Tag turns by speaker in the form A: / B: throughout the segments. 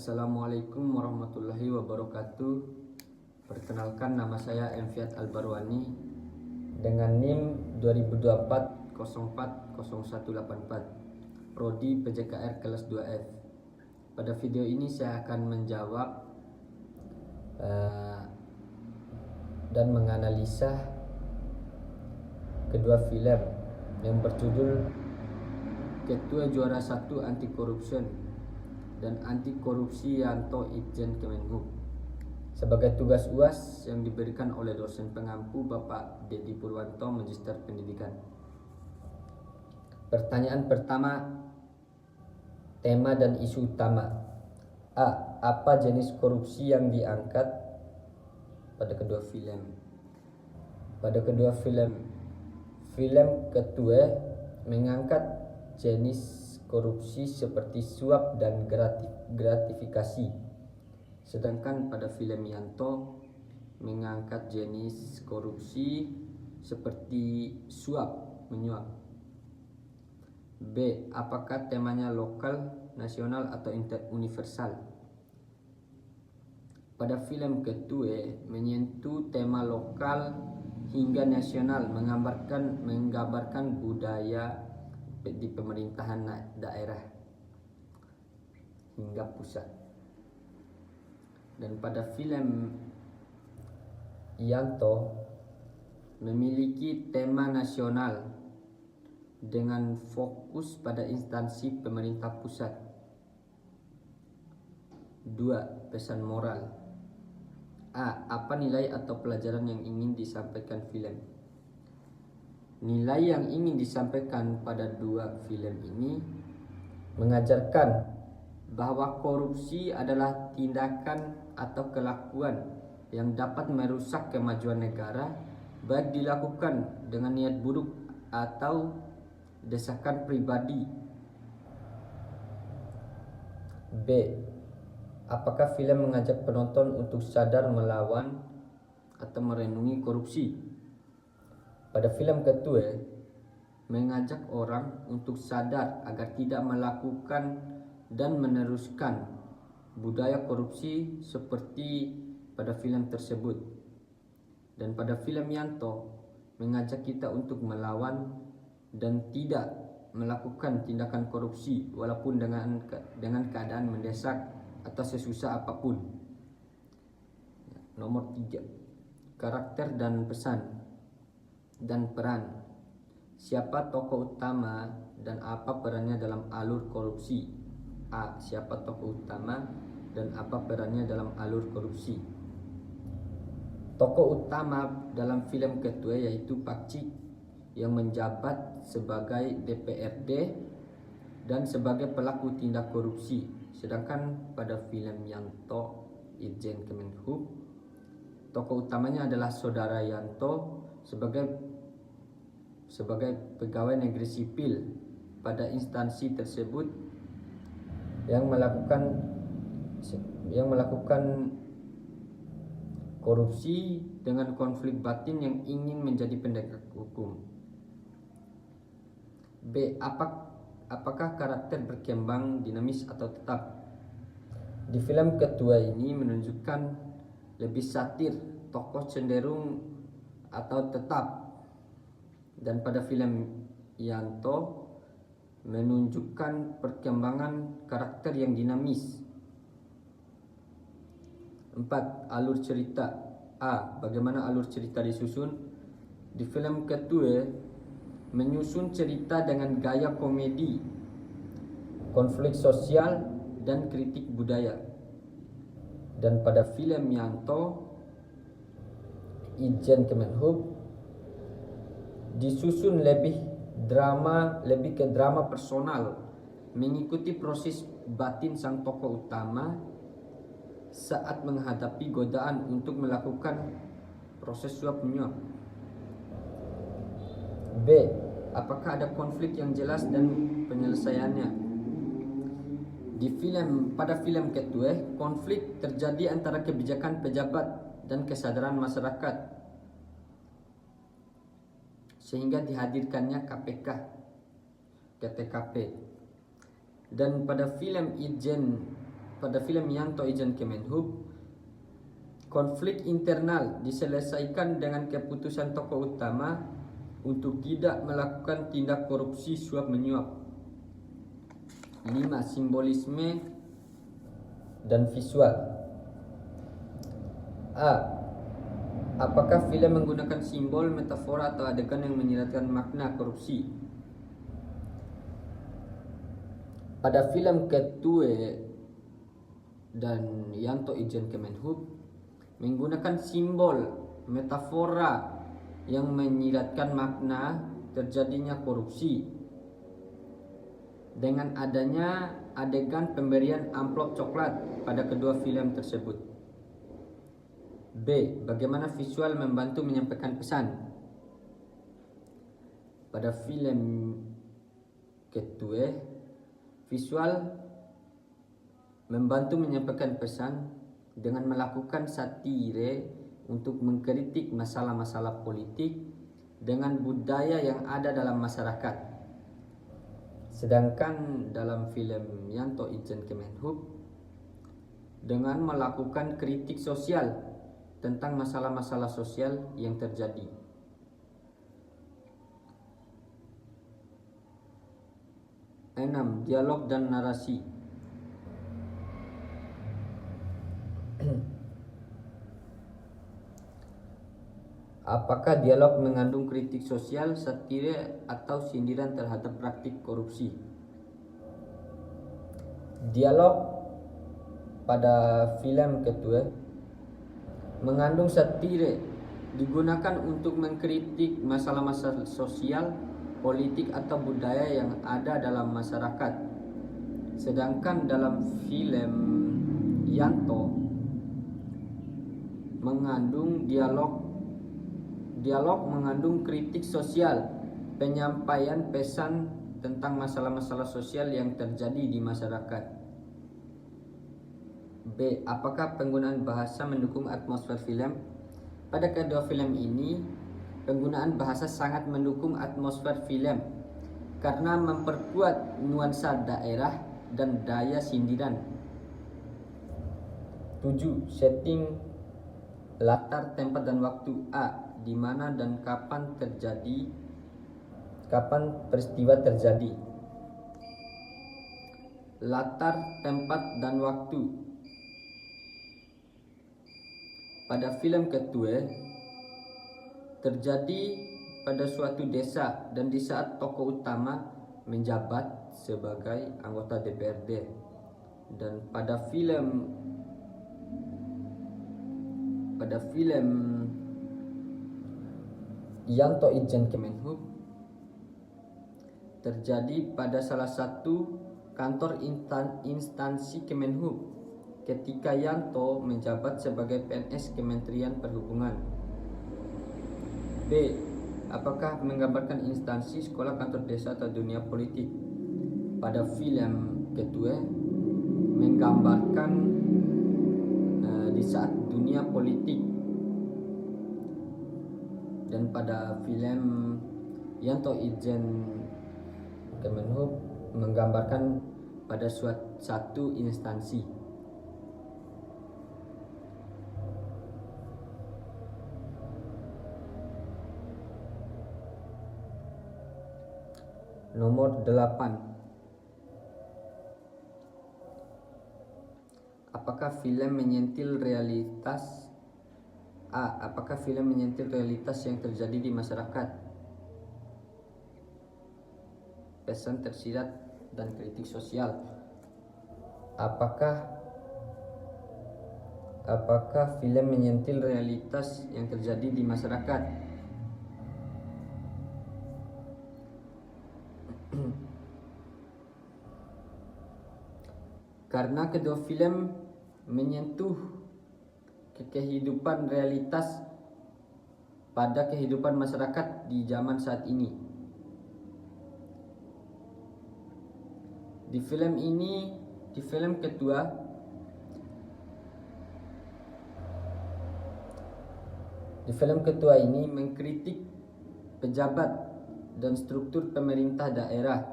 A: Assalamualaikum warahmatullahi wabarakatuh. Perkenalkan, nama saya Enfiat Albarwani dengan NIM 2024040184, Prodi PJKR kelas 2F. Pada video ini saya akan menjawab dan menganalisa kedua film yang berjudul Ketua Juara 1 Anti Corruption dan Anti Korupsi Yanto Itjen Kemenhub sebagai tugas UAS yang diberikan oleh dosen pengampu Bapak Dedi Purwanto, Magister Pendidikan. Pertanyaan pertama, tema dan isu utama. A. Apa jenis korupsi yang diangkat pada kedua film? Pada kedua film Ketua mengangkat jenis korupsi seperti suap dan gratifikasi, sedangkan pada film Yanto mengangkat jenis korupsi seperti suap menyuap. B. Apakah temanya lokal, nasional, atau universal? Pada film Ketua menyentuh tema lokal hingga nasional, menggambarkan budaya di pemerintahan daerah hingga pusat. Dan pada film Yanto memiliki tema nasional dengan fokus pada instansi pemerintah pusat. 2. Pesan moral. A. Apa nilai atau pelajaran yang ingin disampaikan film? Nilai yang ingin disampaikan pada dua film ini mengajarkan bahwa korupsi adalah tindakan atau kelakuan yang dapat merusak kemajuan negara, baik dilakukan dengan niat buruk atau desakan pribadi. B. Apakah film mengajak penonton untuk sadar melawan atau merenungi korupsi? Pada film Ketua mengajak orang untuk sadar agar tidak melakukan dan meneruskan budaya korupsi seperti pada film tersebut. Dan pada film Yanto mengajak kita untuk melawan dan tidak melakukan tindakan korupsi walaupun dengan keadaan mendesak atau sesusah apapun. Nomor 3. Karakter dan pesan dan peran. Siapa tokoh utama dan apa perannya dalam alur korupsi? A. Siapa tokoh utama dan apa perannya dalam alur korupsi? Tokoh utama dalam film Ketua yaitu Pak Cik yang menjabat sebagai DPRD dan sebagai pelaku tindak korupsi. Sedangkan pada film Yanto Itjen Kemenhub, tokoh utamanya adalah saudara Yanto sebagai pegawai negeri sipil pada instansi tersebut yang melakukan korupsi dengan konflik batin yang ingin menjadi penegak hukum. B. Apakah karakter berkembang, dinamis, atau tetap? Di film Ketua ini menunjukkan lebih satir, tokoh cenderung atau tetap. Dan pada film Yanto menunjukkan perkembangan karakter yang dinamis. 4. Alur cerita. A. Bagaimana alur cerita disusun? Di film Ketua menyusun cerita dengan gaya komedi, konflik sosial, dan kritik budaya. Dan pada film Yanto Itjen Kemenhub disusun lebih ke drama personal, mengikuti proses batin sang tokoh utama saat menghadapi godaan untuk melakukan proses suap menyuap. B. Apakah ada konflik yang jelas dan penyelesaiannya? Pada film Ketua, konflik terjadi antara kebijakan pejabat dan kesadaran masyarakat, sehingga dihadirkannya KPK ke TKP. Dan pada film pada film Yanto Ijen Kemenhub, konflik internal diselesaikan dengan keputusan tokoh utama untuk tidak melakukan tindak korupsi suap menyuap. 5. Simbolisme dan visual. A. Apakah film menggunakan simbol, metafora, atau adegan yang menyiratkan makna korupsi? Pada film Ketue dan Yanto Ijen Kemenhub menggunakan simbol, metafora yang menyiratkan makna terjadinya korupsi dengan adanya adegan pemberian amplop coklat pada kedua film tersebut. B. Bagaimana visual membantu menyampaikan pesan? Pada film Ketue, visual membantu menyampaikan pesan dengan melakukan satire untuk mengkritik masalah-masalah politik dengan budaya yang ada dalam masyarakat. Sedangkan dalam film Yanto Ijen Kemenhub dengan melakukan kritik sosial tentang masalah-masalah sosial yang terjadi. Enam, dialog dan narasi. Apakah dialog mengandung kritik sosial, satire, atau sindiran terhadap praktik korupsi? Dialog pada film Ketue mengandung satire, digunakan untuk mengkritik masalah-masalah sosial, politik, atau budaya yang ada dalam masyarakat. Sedangkan dalam film Yanto mengandung dialog mengandung kritik sosial, penyampaian pesan tentang masalah-masalah sosial yang terjadi di masyarakat. B. Apakah penggunaan bahasa mendukung atmosfer film? Pada kedua film ini, penggunaan bahasa sangat mendukung atmosfer film karena memperkuat nuansa daerah dan daya sindiran. 7. Setting, latar, tempat, dan waktu. A. Di mana dan kapan peristiwa terjadi. Latar, tempat, dan waktu. Pada film Ketue terjadi pada suatu desa dan di saat tokoh utama menjabat sebagai anggota DPRD. Dan pada film Yanto Ijen Kemenhub terjadi pada salah satu kantor instansi Kemenhub ketika Yanto menjabat sebagai PNS Kementerian Perhubungan. B. Apakah menggambarkan instansi, sekolah, kantor desa, atau dunia politik? Pada film Ketue menggambarkan di saat dunia politik. Dan pada film Yanto Ijen Kemenhub menggambarkan pada suatu instansi. Nomor 8. Apakah film menyentil realitas? A. Apakah film menyentil realitas yang terjadi di masyarakat? Pesan tersirat dan kritik sosial. Apakah film menyentil realitas yang terjadi di masyarakat? Karena kedua film menyentuh kehidupan realitas pada kehidupan masyarakat di zaman saat ini. Di film kedua ini mengkritik pejabat dan struktur pemerintah daerah.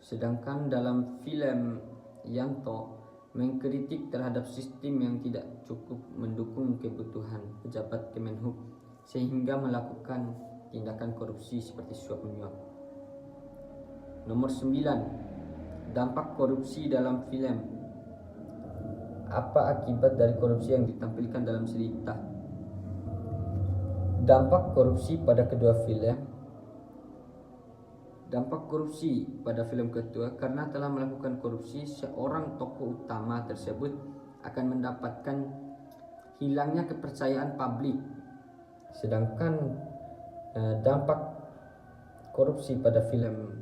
A: Sedangkan dalam film Yanto mengkritik terhadap sistem yang tidak cukup mendukung kebutuhan pejabat Kemenhub sehingga melakukan tindakan korupsi seperti suap menyuap. Nomor 9. Dampak korupsi dalam film. Apa akibat dari korupsi yang ditampilkan dalam cerita? Dampak korupsi pada kedua film. Dampak korupsi pada film kedua, karena telah melakukan korupsi, seorang tokoh utama tersebut akan mendapatkan hilangnya kepercayaan publik. Sedangkan dampak korupsi pada film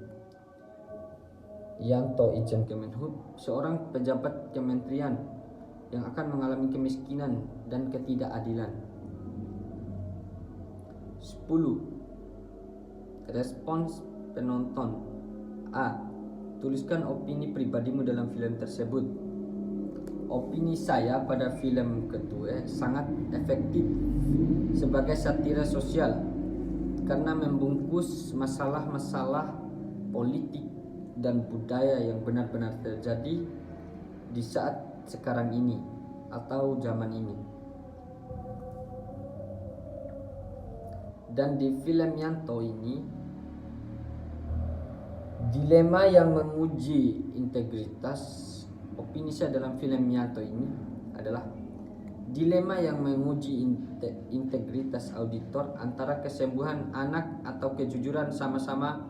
A: Yanto Ijen Kemenhub, seorang pejabat kementerian yang akan mengalami kemiskinan dan ketidakadilan. 10. Respons penonton. A. Tuliskan opini pribadimu dalam film tersebut. Opini saya pada film kedua sangat efektif sebagai satira sosial karena membungkus masalah-masalah politik dan budaya yang benar-benar terjadi di saat sekarang ini atau zaman ini. Dan di film Yanto ini, dilema yang menguji integritas. Opini saya dalam film Yanto ini adalah dilema yang menguji integritas auditor antara kesembuhan anak atau kejujuran sama-sama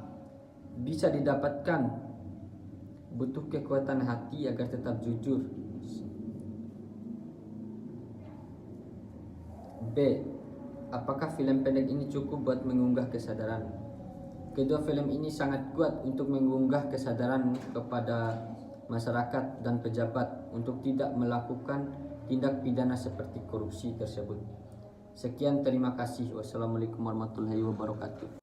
A: bisa didapatkan. Butuh kekuatan hati agar tetap jujur. B. Apakah film pendek ini cukup buat mengunggah kesadaran? Kedua film ini sangat kuat untuk mengunggah kesadaran kepada masyarakat dan pejabat untuk tidak melakukan tindak pidana seperti korupsi tersebut. Sekian, terima kasih. Wassalamualaikum warahmatullahi wabarakatuh.